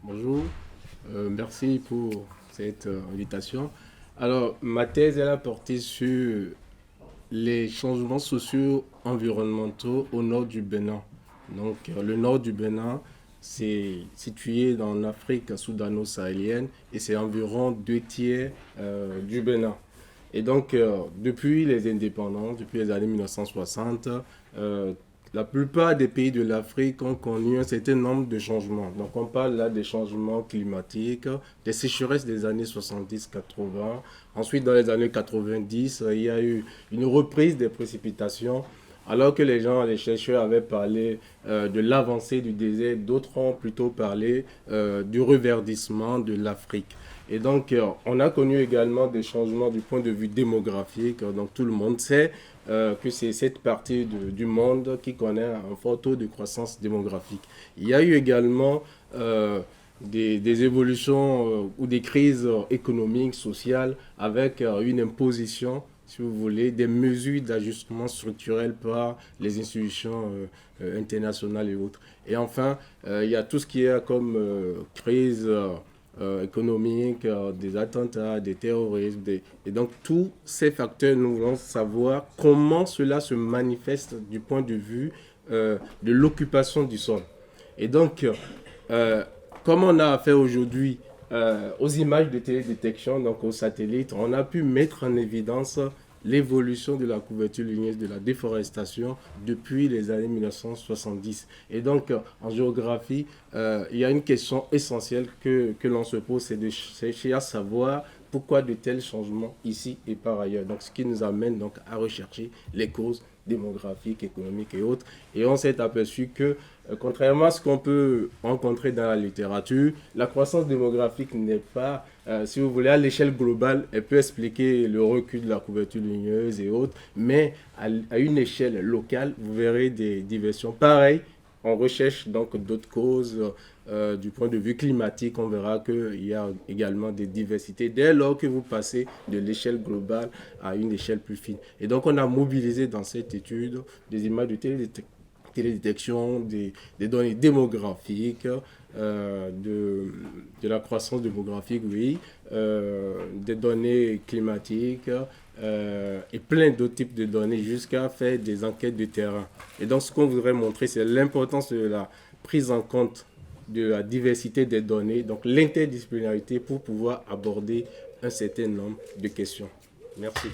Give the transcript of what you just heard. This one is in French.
Bonjour, merci pour cette invitation. Alors, ma thèse, elle a porté sur les changements sociaux environnementaux au nord du Bénin. Donc, le nord du Bénin, c'est situé dans l'Afrique soudano-sahélienne et c'est environ deux tiers du Bénin. Et donc, depuis les indépendances, depuis les années 1960, euh, la plupart des pays de l'Afrique ont connu un certain nombre de changements. Donc, on parle là des changements climatiques, des sécheresses des années 70-80. Ensuite, dans les années 90, il y a eu une reprise des précipitations. Alors que les chercheurs avaient parlé de l'avancée du désert, d'autres ont plutôt parlé du reverdissement de l'Afrique. Et donc, on a connu également des changements du point de vue démographique. Donc, tout le monde sait que c'est cette partie du monde qui connaît un fort taux de croissance démographique. Il y a eu également des évolutions ou des crises économiques, sociales, avec une imposition, si vous voulez, des mesures d'ajustement structurel par les institutions internationales et autres. Et enfin, il y a tout ce qui est comme crise économique, des attentats, des terrorismes. Et donc, tous ces facteurs, nous voulons savoir comment cela se manifeste du point de vue de l'occupation du sol. Et donc, euh, comme on a affaire aujourd'hui aux images de télédétection, donc aux satellites, on a pu mettre en évidence l'évolution de la couverture lumineuse de la déforestation depuis les années 1970. Et donc, en géographie, il y a une question essentielle que l'on se pose, c'est de chercher à savoir pourquoi de tels changements ici et par ailleurs. Donc, ce qui nous amène donc à rechercher les causes démographiques, économiques et autres. Et on s'est aperçu que, contrairement à ce qu'on peut rencontrer dans la littérature, la croissance démographique n'est pas, si vous voulez, à l'échelle globale, elle peut expliquer le recul de la couverture lumineuse et autres, mais à une échelle locale, vous verrez des diversions pareilles. On recherche donc d'autres causes du point de vue climatique. On verra qu'il y a également des diversités dès lors que vous passez de l'échelle globale à une échelle plus fine. Et donc, on a mobilisé dans cette étude des images de télédétection, des données démographiques, de la croissance démographique, oui, des données climatiques et plein d'autres types de données jusqu'à faire des enquêtes de terrain. Et donc, ce qu'on voudrait montrer, c'est l'importance de la prise en compte de la diversité des données, donc l'interdisciplinarité pour pouvoir aborder un certain nombre de questions. Merci.